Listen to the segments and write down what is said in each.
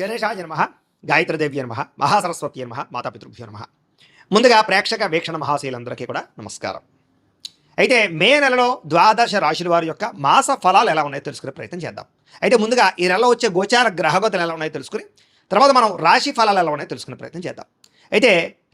గణేశాయ నమః, గాయత్రీదేవ్య నమః, మహాసరస్వతి నమః, మాతాపితృభ్యో నమః. ముందుగా ప్రేక్షక వీక్షణ మహాశీలందరికీ కూడా నమస్కారం. అయితే మే నెలలో ద్వాదశ రాశుల వారి యొక్క మాస ఫలాలు ఎలా ఉన్నాయో తెలుసుకునే ప్రయత్నం చేద్దాం. అయితే ముందుగా ఈ నెలలో వచ్చే గోచార గ్రహగతులు ఎలా ఉన్నాయో తెలుసుకుని తర్వాత మనం రాశి ఫలాలు ఎలా ఉన్నాయో తెలుసుకునే ప్రయత్నం చేద్దాం. అయితే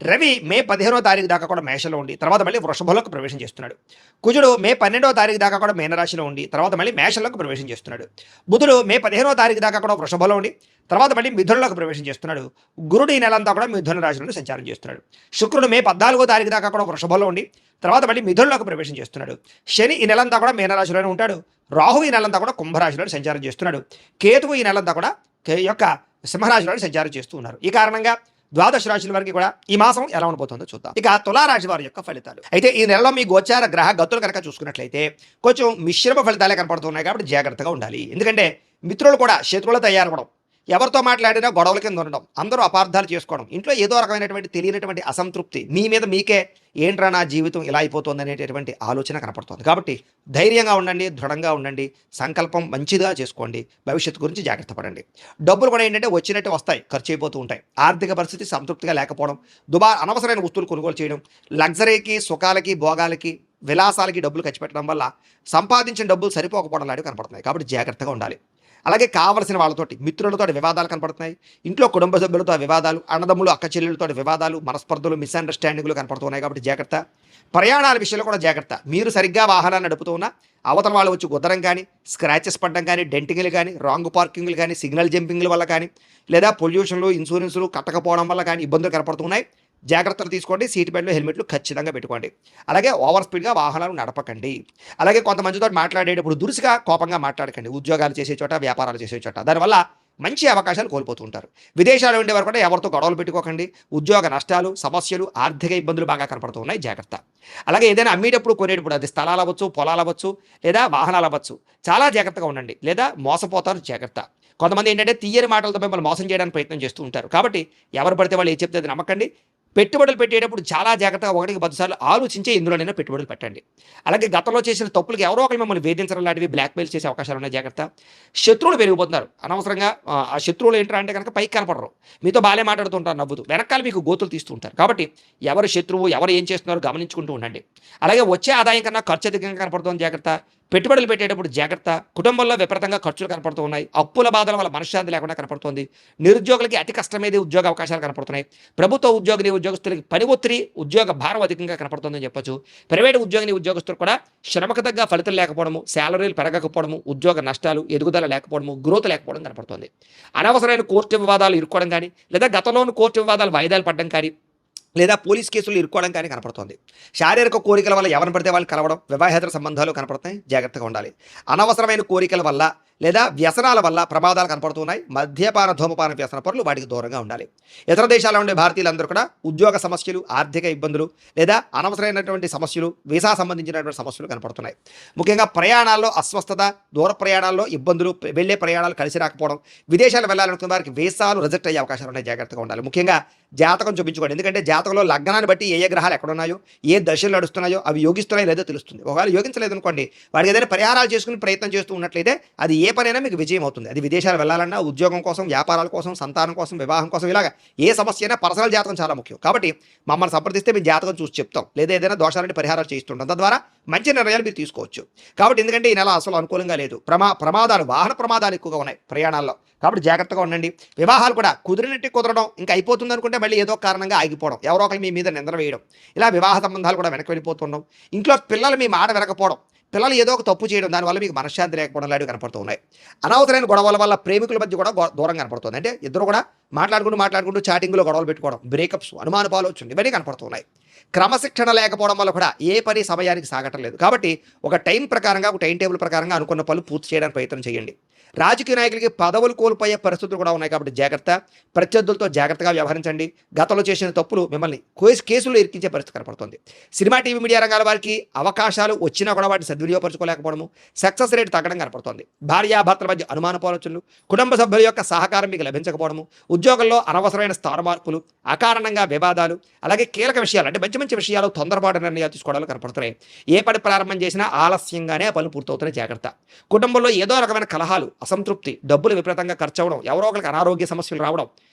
రవి మే 15వ తారీఖు దాకా కూడా మేషంలో ఉండి తర్వాత మళ్ళీ వృషభంలోకి ప్రవేశం చేస్తున్నాడు. కుజుడు మే 12వ తారీఖు దాకా కూడా మీనరాశిలో ఉండి తర్వాత మళ్ళీ మేషంలోకి ప్రవేశం చేస్తున్నాడు. బుధుడు మే 15వ తారీఖు దాకా కూడా వృషభంలో ఉండి తర్వాత మళ్ళీ మిథునంలోకి ప్రవేశం చేస్తున్నాడు. గురుడు ఈ నెలంతా కూడా మిథున రాశిలో సంచారం చేస్తున్నాడు. శుక్రుడు మే 14వ తారీఖు దాకా కూడా వృషభంలో ఉండి తర్వాత మళ్ళీ మిథునంలోకి ప్రవేశం చేస్తున్నాడు. శని ఈ నెలంతా కూడా మీనరాశిలోనే ఉంటాడు. రాహు ఈ నెలంతా కూడా కుంభరాశిలో సంచారం చేస్తున్నాడు. కేతువు ఈ నెలంతా కూడా యొక్క సింహరాశిలో సంచారం చేస్తూ ఉన్నారు. ఈ కారణంగా ద్వాదశ రాశుల వారికి కూడా ఈ మాసం ఎలా ఉండబోతుందో చూద్దాం. ఇక తులారాశి వారి యొక్క ఫలితాలు. అయితే ఈ నెలలో మీ గోచార గ్రహ గతులు కనుక చూసుకున్నట్లయితే కొంచెం మిశ్రమ ఫలితాలే కనపడుతున్నాయి కాబట్టి జాగ్రత్తగా ఉండాలి. ఎందుకంటే మిత్రులు కూడా శత్రువులు తయారవడం, ఎవరితో మాట్లాడినా గొడవల కింద ఉండడం, అందరూ అపార్థాలు చేసుకోవడం, ఇంట్లో ఏదో రకమైనటువంటి తెలియనటువంటి అసంతృప్తి, మీ మీద మీకే ఏంట్రా నా జీవితం ఇలా అయిపోతుంది అనేటటువంటి ఆలోచన కనపడుతుంది. కాబట్టి ధైర్యంగా ఉండండి, దృఢంగా ఉండండి, సంకల్పం మంచిగా చేసుకోండి, భవిష్యత్తు గురించి జాగ్రత్త పడండి. డబ్బులు కూడా ఏంటంటే వచ్చినట్టు వస్తాయి, ఖర్చు అయిపోతూ ఉంటాయి. ఆర్థిక పరిస్థితి సంతృప్తిగా లేకపోవడం, అనవసరమైన వస్తువులు కొనుగోలు చేయడం, లగ్జరీకి, సుఖాలకి, భోగాలకి, విలాసాలకి డబ్బులు ఖర్చు పెట్టడం వల్ల సంపాదించిన డబ్బులు సరిపోకపోవడం లాంటివి కనపడుతున్నాయి. కాబట్టి జాగ్రత్తగా ఉండాలి. అలాగే కావలసిన వాళ్ళతోటి మిత్రులతో వివాదాలు కనపడుతున్నాయి. ఇంట్లో కుటుంబ సభ్యులతో వివాదాలు, అన్నదమ్ములు అక్క చెల్లెలతో వివాదాలు, మనస్పర్ధలు, మిస్అండర్స్టాండింగ్లు కనపడుతున్నాయి. కాబట్టి జాగ్రత్త. ప్రయాణాల విషయంలో కూడా జాగ్రత్త. మీరు సరిగ్గా వాహనాన్ని నడుపుతూ ఉన్నా అవతల వాళ్ళు వచ్చి గుద్దడం కానీ, స్క్రాచెస్ పడడం కానీ, డెంటింగ్లు కానీ, రాంగ్ పార్కింగ్లు కానీ, సిగ్నల్ జంపింగ్ల వల్ల కానీ, లేదా పొల్యూషన్లు, ఇన్సూరెన్సులు కట్టకపోవడం వల్ల కానీ ఇబ్బందులు కనపడుతున్నాయి. జాగ్రత్తలు తీసుకోండి. సీట్ బెల్ట్లు, హెల్మెట్లు ఖచ్చితంగా పెట్టుకోండి. అలాగే ఓవర్ స్పీడ్గా వాహనాలు నడపకండి. అలాగే కొంతమందితో మాట్లాడేటప్పుడు దురుసుగా, కోపంగా మాట్లాడకండి. ఉద్యోగాలు చేసే చోట, వ్యాపారాలు చేసే చోట దానివల్ల మంచి అవకాశాలు కోల్పోతూ ఉంటారు. విదేశాలు ఉండేవారు కూడా ఎవరితో గొడవలు పెట్టుకోకండి. ఉద్యోగ నష్టాలు, సమస్యలు, ఆర్థిక ఇబ్బందులు బాగా కనపడుతూ ఉన్నాయి. జాగ్రత్త. అలాగే ఏదైనా అమ్మేటప్పుడు, కొనేటప్పుడు అది స్థలాలు అవ్వచ్చు, పొలాలు అవ్వచ్చు, లేదా వాహనాలు అవ్వచ్చు, చాలా జాగ్రత్తగా ఉండండి. లేదా మోసపోతారు. జాగ్రత్త. కొంతమంది ఏంటంటే తీయని మాటలతో మిమ్మల్ని మోసం చేయడానికి ప్రయత్నం చేస్తూ ఉంటారు. కాబట్టి ఎవరు పడితే వాళ్ళు ఏం చెప్తే అది నమ్మకండి. పెట్టుబడులు పెట్టేటప్పుడు చాలా జాగ్రత్తగా 1-10 సార్లు ఆలోచించే ఇందులోనైనా పెట్టుబడులు పెట్టండి. అలాగే గతంలో చేసిన తప్పులకి ఎవరో ఒకరు మిమ్మల్ని వేధించడం లాంటివి, బ్లాక్మెయిల్ చేసే అవకాశాలు ఉన్నాయి. జాగ్రత్త. శత్రువులు పెరిగిపోతున్నారు అనవసరంగా. ఆ శత్రువులు ఏంటంటే అంటే కనుక పైకి కనపడరు, మీతో బాగా మాట్లాడుతుంటారు, నవ్వుతూ వెనకాల మీకు గోతులు తీస్తూ ఉంటారు. కాబట్టి ఎవరు శత్రువు, ఎవరు ఏం చేస్తున్నారో గమనించుకుంటూ ఉండండి. అలాగే వచ్చే ఆదాయం కన్నా ఖర్చు అధికంగా కనపడుతుంది. జాగ్రత్త. పెట్టుబడులు పెట్టేటప్పుడు జాగ్రత్త. కుటుంబంలో విపరీతంగా ఖర్చులు కనపడుతూ ఉన్నాయి. అప్పుల బాధల వల్ల మనశ్శాంతి లేకుండా కనపడుతుంది. నిరుద్యోగులకి అతి కష్టమేది ఉద్యోగ అవకాశాలు కనపడుతున్నాయి. ప్రభుత్వ ఉద్యోగస్తులకి పని ఒత్తిడి, ఉద్యోగ భారం అధికంగా కనపడుతుందని చెప్పొచ్చు. ప్రైవేటు ఉద్యోగస్తులు కూడా శ్రమకు తగ్గ ఫలితం లేకపోవడము, శాలరీలు పెరగకపోవడము, ఉద్యోగ నష్టాలు, ఎదుగుదల లేకపోవడము, గ్రోత్ లేకపోవడం కనపడుతుంది. అనవసరమైన కోర్టు వివాదాలు ఇరుక్కోవడం కానీ, లేదా గతంలోని కోర్టు వివాదాలు వాయిదాలు పడడం కానీ, లేదా పోలీస్ కేసులు ఇరుక్కోవడం కానీ కనపడుతుంది. శారీరక కోరికల వల్ల ఎవరిని పడితే వాళ్ళు కలవడం, వివాహేతర సంబంధాలు కనపడుతున్నాయి. జాగ్రత్తగా ఉండాలి. అనవసరమైన కోరికల వల్ల లేదా వ్యసనాల వల్ల ప్రమాదాలు కనపడుతున్నాయి. మద్యపాన, ధూమపాన వ్యసన పరులు వాటికి దూరంగా ఉండాలి. ఇతర దేశాల్లో ఉండే భారతీయులందరూ కూడా ఉద్యోగ సమస్యలు, ఆర్థిక ఇబ్బందులు, లేదా అనవసరమైనటువంటి సమస్యలు, వీసా సంబంధించినటువంటి సమస్యలు కనపడుతున్నాయి. ముఖ్యంగా ప్రయాణాల్లో అస్వస్థత, దూర ప్రయాణాల్లో ఇబ్బందులు, వెళ్ళే ప్రయాణాలు కలిసి రాకపోవడం, విదేశాలు వెళ్ళాలనుకున్న వారికి వీసాలు రిజెక్ట్ అయ్యే అవకాశాలు ఉన్నాయి. జాగ్రత్తగా ఉండాలి. ముఖ్యంగా జాతకం చూపించుకోండి. ఎందుకంటే జాతకంలో లగ్నాన్ని బట్టి ఏ గ్రహాలు ఎక్కడున్నాయో, ఏ దశలు నడుస్తున్నాయో అవి యోగిస్తున్నాయో లేదో తెలుస్తుంది. ఒకవేళ యోగించలేదనుకోండి, వాడికి ఏదైనా పరిహారాలు చేసుకుని ప్రయత్నం చేస్తూ ఉన్నట్లయితే అది ఏ పనైనా మీకు విజయం అవుతుంది. అది విదేశాలు వెళ్ళాలన్నా, ఉద్యోగం కోసం, వ్యాపారాల కోసం, సంతానం కోసం, వివాహం కోసం, ఇలాగ ఏ సమస్య అయినా పర్సనల్ జాతకం చాలా ముఖ్యం. కాబట్టి మమ్మల్ని సంప్రదిస్తే మేము జాతకం చూసి చెప్తాం, లేదా ఏదైనా దోషాలని పరిహారాలు చేస్తుంటాం. తద్వారా మంచి నిర్ణయాలు మీరు తీసుకోవచ్చు. కాబట్టి ఎందుకంటే ఈ నెల అసలు అనుకూలంగా లేదు. ప్రమాదాలు, వాహన ప్రమాదాలు ఎక్కువగా ఉన్నాయి ప్రయాణాల్లో. కాబట్టి జాగ్రత్తగా ఉండండి. వివాహాలు కూడా కుదిరినట్టు కుదరడం, ఇంకా అయిపోతుంది అనుకుంటే మళ్ళీ ఏదో కారణంగా ఆగిపోవడం, ఎవరో ఒకరు మీ మీద నిందన వేయడం, ఇలా వివాహ సంబంధాలు కూడా వెనక్కి వెళ్ళిపోతుండడం, ఇంట్లో పిల్లలు మీ మాట వినకపోవడం, పిల్లలు ఏదో ఒక తప్పు చేయడం, దానివల్ల మీకు మనశ్శాంతి లేకపోవడం లాంటివి కనపడుతూ ఉన్నాయి. అనవసరమైన గొడవల వల్ల ప్రేమికుల మధ్య కూడా దూరం కనపడుతుంది. అంటే ఇద్దరు కూడా మాట్లాడుకుంటూ చాటింగ్లో గొడవలు పెట్టుకోవడం, బ్రేకప్స్, అనుమానపు ఆలోచనలు ఇవన్నీ కనపడుతున్నాయి. క్రమశిక్షణ లేకపోవడం వల్ల కూడా ఏ పని సమయానికి సాగటం లేదు. కాబట్టి ఒక టైం ప్రకారంగా, ఒక టైం టేబుల్ ప్రకారంగా అనుకున్న పనులు పూర్తి చేయడానికి ప్రయత్నం చేయండి. రాజకీయ నాయకులకి పదవులు కోల్పోయే పరిస్థితులు కూడా ఉన్నాయి. కాబట్టి జాగ్రత్త. ప్రత్యర్థులతో జాగ్రత్తగా వ్యవహరించండి. గతంలో చేసిన తప్పులు మిమ్మల్ని కేసులు ఇరికించే పరిస్థితి కనపడుతుంది. సినిమా, టీవీ, మీడియా రంగాల వారికి అవకాశాలు వచ్చినా కూడా వాటిని సద్వినియోగపరచుకోలేకపోవడము, సక్సెస్ రేట్ తగ్గడం కనపడుతుంది. భార్యాభర్తల మధ్య అనుమానపు ఆలోచనలు, కుటుంబ సభ్యుల యొక్క సహకారం మీకు లభించకపోవడము, ఉద్యోగంలో అనవసరమైన స్థాన మార్పులు, అకారణంగా వివాదాలు, అలాగే కీలక విషయాలు అంటే మంచి విషయాలు తొందరపాటు నిర్ణయాలు తీసుకోవడాలు కనపడుతున్నాయి. ఏ పని ప్రారంభం చేసినా ఆలస్యంగానే ఆ పనులు పూర్తవుతున్నాయి. జాగ్రత్త. కుటుంబంలో ఏదో రకమైన కలహాలు, అసంతృప్తి, డబ్బులు విపరీతంగా ఖర్చు అవ్వడం, ఎవరో ఒకరికి అనారోగ్య సమస్యలు రావడం,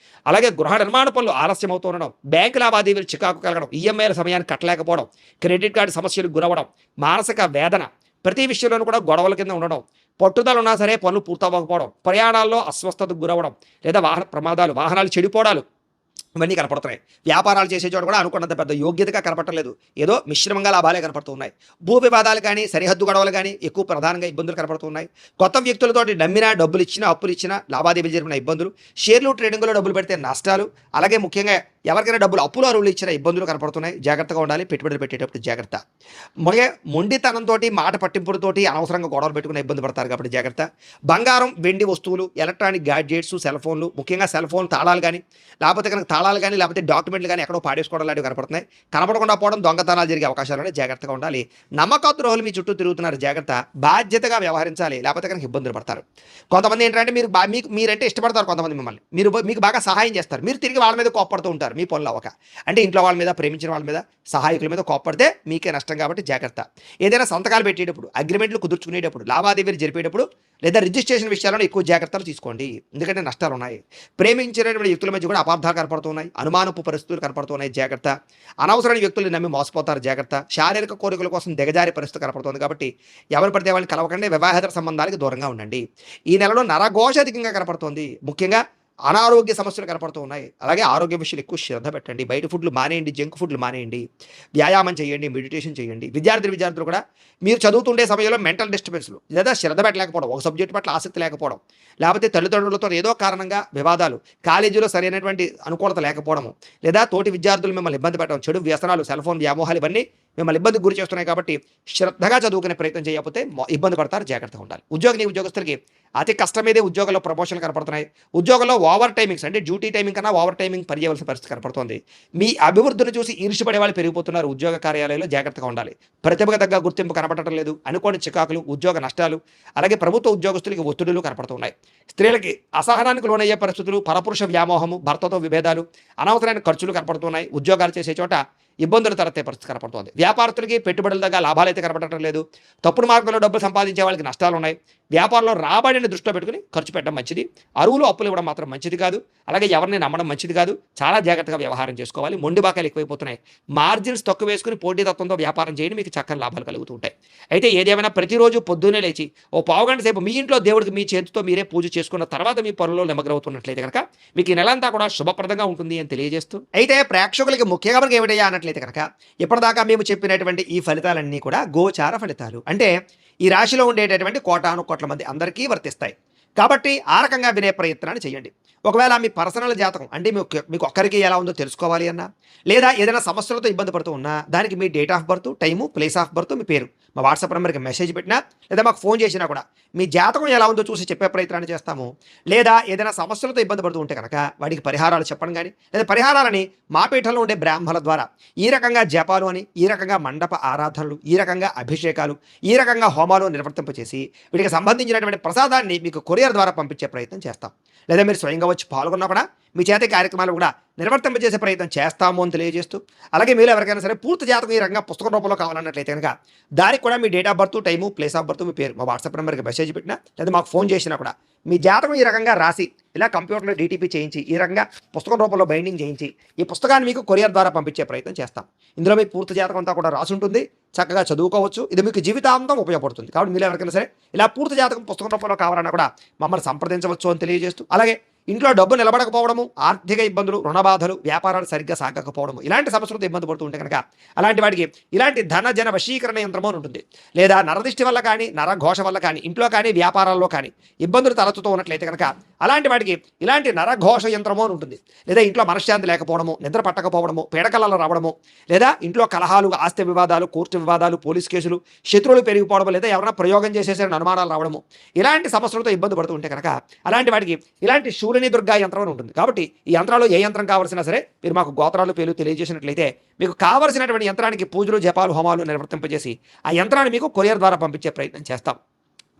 అలాగే గృహ నిర్మాణ పనులు ఆలస్యం అవుతూ ఉండడం, బ్యాంకు లావాదేవీలు చికాకు కలగడం, ఈఎంఐల సమయాన్ని కట్టలేకపోవడం, క్రెడిట్ కార్డు సమస్యలకు గురవడం, మానసిక వేదన, ప్రతి విషయంలోనూ కూడా గొడవల కింద ఉండడం, పట్టుదల ఉన్నా సరే పనులు పూర్తవ్వకపోవడం, ప్రయాణాల్లో అస్వస్థతకు గురవడం, లేదా వాహన ప్రమాదాలు, వాహనాలు చెడిపోవడాలు ఇవన్నీ కనపడుతున్నాయి. వ్యాపారాలు చేసే చోట కూడా అనుకున్నంత పెద్ద యోగ్యతగా కనపడలేదు, ఏదో మిశ్రమంగా లాభాలే కనపడుతున్నాయి. భూ వివాదాలు కానీ, సరిహద్దు గొడవలు కానీ ఎక్కువ ప్రధానంగా ఇబ్బందులు కనపడుతున్నాయి. కొత్త వ్యక్తులతోటి నమ్మినా, డబ్బులు ఇచ్చినా, అప్పులు ఇచ్చినా, లావాదేవీలు జరిపిన ఇబ్బందులు, షేర్లు ట్రేడింగ్లో డబ్బులు పెడితే నష్టాలు, అలాగే ముఖ్యంగా ఎవరికైనా డబ్బులు అప్పులు అరువులు ఇచ్చిన ఇబ్బందులు కనపడుతున్నాయి. జాగ్రత్తగా ఉండాలి, పెట్టుబడులు పెట్టేటప్పుడు జాగ్రత్త. అలాగే మొండితనంతో, మాట పట్టింపులతోటి అనవసరంగా గొడవలు పెట్టుకుని ఇబ్బంది పడతారు కాబట్టి జాగ్రత్త. బంగారం, వెండి వస్తువులు, ఎలక్ట్రానిక్ గ్యాడ్జెట్స్, సెల్ ఫోన్లు, ముఖ్యంగా సెల్ ఫోన్ తాళాలు కానీ, లేకపోతే కనుక తాళాలు కానీ, లేకపోతే డాక్యుమెంట్లు కానీ ఎక్కడో పాడేసుకోవడం లాంటివి కనపడుతున్నాయి. కనపడకుండా పోవడం, దొంగతనాలు జరిగే అవకాశాలు జాగ్రత్తగా ఉండాలి. నమ్మక ద్రోహులు మీ చుట్టూ తిరుగుతున్నారు, జాగ్రత్త. బాధ్యతగా వ్యవహరించాలి, లేకపోతే కనుక ఇబ్బందులు పడతారు. కొంతమంది ఏంటంటే మీరంటే ఇష్టపడతారు, కొంతమంది మిమ్మల్ని మీకు బాగా సహాయం చేస్తారు, మీరు తిరిగి వాళ్ళ మీద కోప్పడుతూ ఉంటారు మీ పనులు అవ్వక. అంటే ఇంట్లో వాళ్ళ మీద, ప్రేమించిన వాళ్ళ మీద, సహాయకుల మీద కోప్పడితే మీకే నష్టం కాబట్టి జాగ్రత్త. ఏదైనా సంతకాలు పెట్టేటప్పుడు, అగ్రిమెంట్లు కుదుర్చుకునేటప్పుడు, లావాదేవీలు జరిపేటప్పుడు, లేదా రిజిస్ట్రేషన్ విషయాలను ఎక్కువ జాగ్రత్తలు తీసుకోండి, ఎందుకంటే నష్టాలు ఉన్నాయి. ప్రేమించినటువంటి వ్యక్తుల మధ్య కూడా అపార్థాలు కనపడుతున్నాయి, అనుమానపు పరిస్థితులు కనపడుతున్నాయి, జాగ్రత్త. అనవసరమైన వ్యక్తులు నమ్మి మోసపోతారు, జాగ్రత్త. శారీరక కోరికల కోసం దిగజారి పరిస్థితి కనపడుతుంది కాబట్టి ఎవరు పడితే వాళ్ళని కలవకండి, వివాహేతర సంబంధాలకు దూరంగా ఉండండి. ఈ నెలలో నరఘోష అధికంగా కనపడుతోంది, ముఖ్యంగా అనారోగ్య సమస్యలు కనపడుతూ ఉన్నాయి. అలాగే ఆరోగ్య విషయాలు ఎక్కువ శ్రద్ధ పెట్టండి, బయట ఫుడ్లు మానేయండి, జంక్ ఫుడ్లు మానేయండి, వ్యాయామం చేయండి, మెడిటేషన్ చేయండి. విద్యార్థులు కూడా మీరు చదువుతుండే సమయంలో మెంటల్ డిస్టర్బెన్స్లు, లేదా శ్రద్ధ పెట్టలేకపోవడం, ఒక సబ్జెక్టు పట్ల ఆసక్తి లేకపోవడం, లేకపోతే తల్లిదండ్రులతో ఏదో కారణంగా వివాదాలు, కాలేజీలో సరైనటువంటి అనుకూలత లేకపోవడము, లేదా తోటి విద్యార్థులు మిమ్మల్ని ఇబ్బంది పెట్టడం, చెడు వ్యసనాలు, సెల్ ఫోన్ వ్యామోహాలు ఇవన్నీ మిమ్మల్ని ఇబ్బందికి గురి చేస్తున్నాయి కాబట్టి శ్రద్ధగా చదువుకునే ప్రయత్నం చేయకపోతే ఇబ్బంది పడతారు, జాగ్రత్తగా ఉండాలి. ఉద్యోగస్తులకి అతి కష్టమేదే ఉద్యోగంలో ప్రమోషన్లు కనపడుతున్నాయి. ఉద్యోగంలో ఓవర్ టైమింగ్స్, అంటే డ్యూటీ టైమింగ్ కన్నా ఓవర్ టైమింగ్ పని చేయవలసిన పరిస్థితి కనపడుతుంది. మీ అభివృద్ధిని చూసి ఈర్ష్యపడే వాళ్ళు పెరిగిపోతున్నారు. ఉద్యోగ కార్యాలయంలో జాగ్రత్తగా ఉండాలి. ప్రతిభకు తగ్గ గుర్తింపు కనపడటం లేదు, అనుకోని చికాకులు, ఉద్యోగ నష్టాలు, అలాగే ప్రభుత్వ ఉద్యోగస్తులకి ఒత్తిడులు కనపడుతున్నాయి. స్త్రీలకి అసహనానికి లోనయ్యే పరిస్థితులు, పరపురుష వ్యామోహము, భర్తతో విభేదాలు, అనవసరమైన ఖర్చులు కనపడుతున్నాయి. ఉద్యోగాలు చేసే చోట ఇబ్బందులు తలెత్తే పరిస్థితి కనపడుతుంది. వ్యాపారస్తులకి పెట్టుబడుల దగ్గర లాభాలు అయితే కనపడటం లేదు. తప్పుడు మార్గంలో డబ్బులు సంపాదించే వాళ్ళకి నష్టాలు ఉన్నాయి. వ్యాపారంలో రాబడిని దృష్టిలో పెట్టుకుని ఖర్చు పెట్టడం మంచిది. అరువులు అప్పులు ఇవ్వడం మాత్రం మంచిది కాదు. అలాగే ఎవరిని నమ్మడం మంచిది కాదు. చాలా జాగ్రత్తగా వ్యవహారం చేసుకోవాలి. మొండి బాకాలు ఎక్కువైపోతున్నాయి. మార్జిన్స్ తక్కువ వేసుకుని పోటీతత్వంతో వ్యాపారం చేయండి, మీకు చక్కని లాభాలు కలుగుతూ ఉంటాయి. అయితే ఏదేమైనా ప్రతిరోజు పొద్దున్నే లేచి ఓ పావుగంట సేపు మీ ఇంట్లో దేవుడికి మీ చేతితో మీరే పూజ చేసుకున్న తర్వాత మీ పనుల్లో నిమగ్నమవుతున్నట్లయితే కనుక మీకు ఈ నెలంతా కూడా శుభప్రదంగా ఉంటుంది అని తెలియజేస్తూ, అయితే ప్రేక్షకులకి ముఖ్యంగా మనకి ఏమిటయ్యా అన్నట్లయితే కనుక ఇప్పటిదాకా మేము చెప్పినటువంటి ఈ ఫలితాలన్నీ కూడా గోచార ఫలితాలు, అంటే ఈ రాశిలో ఉండేటటువంటి కోటాను కోట్ల మంది అందరికీ వర్తిస్తాయి. కాబట్టి ఆ రకంగా వినే ప్రయత్నాన్ని చేయండి. ఒకవేళ మీ పర్సనల్ జాతకం, అంటే మీకు ఒక్కరికి ఎలా ఉందో తెలుసుకోవాలి అన్నా, లేదా ఏదైనా సమస్యలతో ఇబ్బంది పడుతూ ఉన్నా, దానికి మీ date of birth, time, place of birth, మీ పేరు మా వాట్సాప్ నెంబర్కి మెసేజ్ పెట్టినా, లేదా మాకు ఫోన్ చేసినా కూడా మీ జాతకం ఎలా ఉందో చూసి చెప్పే ప్రయత్నాన్ని చేస్తాము. లేదా ఏదైనా సమస్యలతో ఇబ్బంది పడుతూ ఉంటే కనుక వాటికి పరిహారాలు చెప్పడం కానీ, లేదా పరిహారాలని మా పీఠంలో ఉండే బ్రాహ్మణుల ద్వారా ఈ రకంగా జపాలు అని, ఈ రకంగా మండప ఆరాధనలు, ఈ రకంగా అభిషేకాలు, ఈ రకంగా హోమాలు నిర్వర్తింపచేసి వీటికి సంబంధించినటువంటి ప్రసాదాన్ని మీకు కొరియర్ ద్వారా పంపించే ప్రయత్నం చేస్తాం. లేదా మీరు స్వయంగా వచ్చి పాల్గొన్నా కూడా మీ చేతి కార్యక్రమాలు కూడా నిర్వర్తింపజేసే ప్రయత్నం చేస్తాము అని తెలియజేస్తూ, అలాగే మీరు ఎవరికైనా సరే పూర్తి జాతకం ఈ రకంగా పుస్తక రూపంలో కావాలన్నట్లయితే కనుక దానికి కూడా మీ date of birth, time, place of birth, మీ పేరు మా వాట్సాప్ నెంబర్కి మెసేజ్ పెట్టినా, లేదా మాకు ఫోన్ చేసినా కూడా మీ జాతకం ఈ రకంగా రాసి ఇలా కంప్యూటర్లో డీటీపీ చేయించి ఈ రకంగా పుస్తకం రూపంలో బైండింగ్ చేయించి ఈ పుస్తకాన్ని మీకు కొరియర్ ద్వారా పంపించే ప్రయత్నం చేస్తాం. ఇందులో మీ పూర్తి జాతకం అంతా కూడా రాసి ఉంటుంది, చక్కగా చదువుకోవచ్చు. ఇది మీకు జీవితాంతం ఉపయోగపడుతుంది. కాబట్టి మీరు ఎవరికైనా సరే ఇలా పూర్తి జాతకం పుస్తకం రూపంలో కావాలన్నా కూడా మమ్మల్ని సంప్రదించవచ్చు అని తెలియజేస్తూ, అలాగే ఇంట్లో డబ్బు నిలబడకపోవడము, ఆర్థిక ఇబ్బందులు, రుణబాధలు, వ్యాపారాలు సరిగ్గా సాగకపోవడము, ఇలాంటి సమస్యలతో ఇబ్బంది పడుతూ ఉంటే కనుక అలాంటి వాడికి ఇలాంటి ధన జన వశీకరణ యంత్రము అని ఉంటుంది. లేదా నరదిష్టి వల్ల కానీ, నరఘోష వల్ల కానీ, ఇంట్లో కానీ వ్యాపారాల్లో కానీ ఇబ్బందులు తలెత్తుతూ ఉన్నట్లయితే కనుక అలాంటి వాడికి ఇలాంటి నరఘోష యంత్రము అని ఉంటుంది. లేదా ఇంట్లో మనశ్శాంతి లేకపోవడము, నిద్ర పట్టకపోవడము, పీడకలలో రావడము, లేదా ఇంట్లో కలహాలు, ఆస్తి వివాదాలు, కోర్టు వివాదాలు, పోలీస్ కేసులు, శత్రువులు పెరిగిపోవడం, లేదా ఎవరైనా ప్రయోగం చేసేసే అనుమానాలు రావడము, ఇలాంటి సమస్యలతో ఇబ్బంది పడుతూ ఉంటే కనుక అలాంటి వాడికి ఇలాంటి శూలిని దుర్గా యంత్రం అని ఉంటుంది. కాబట్టి ఈ యంత్రాలు ఏ యంత్రం కావాల్సినా సరే మీరు మాకు గోత్రాలు, పేర్లు తెలియజేసినట్లయితే మీకు కావలసినటువంటి యంత్రానికి పూజలు, జపాలు, హోమాలు నిర్వర్తింపజేసి ఆ యంత్రాన్ని మీకు కొరియర్ ద్వారా పంపించే ప్రయత్నం చేస్తాం.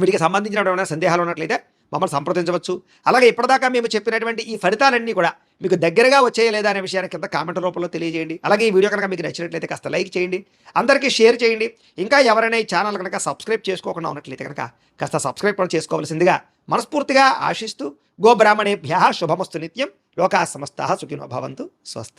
వీటికి సంబంధించినటువంటి సందేహాలు ఉన్నట్లయితే మమ్మల్ని సంప్రదించవచ్చు. అలాగే ఇప్పటిదాకా మేము చెప్పినటువంటి ఈ ఫలితాలన్నీ కూడా మీకు దగ్గరగా వచ్చేయ లేదా అనే విషయాన్ని కింద కామెంట్ రూపంలో తెలియజేయండి. అలాగే ఈ వీడియో కనుక మీకు నచ్చినట్లయితే కాస్త లైక్ చేయండి, అందరికీ షేర్ చేయండి. ఇంకా ఎవరైనా ఈ ఛానల్ కనుక సబ్స్క్రైబ్ చేసుకోకుండా ఉన్నట్లయితే కనుక కాస్త సబ్స్క్రైబ్ కూడా చేసుకోవాల్సిందిగా మనస్ఫూర్తిగా ఆశిస్తూ గోబ్రాహ్మణేభ్యः శుభమస్తు నిత్యం. లోకాः సమస్తాः సుఖినో భవంతు. స్వస్తి.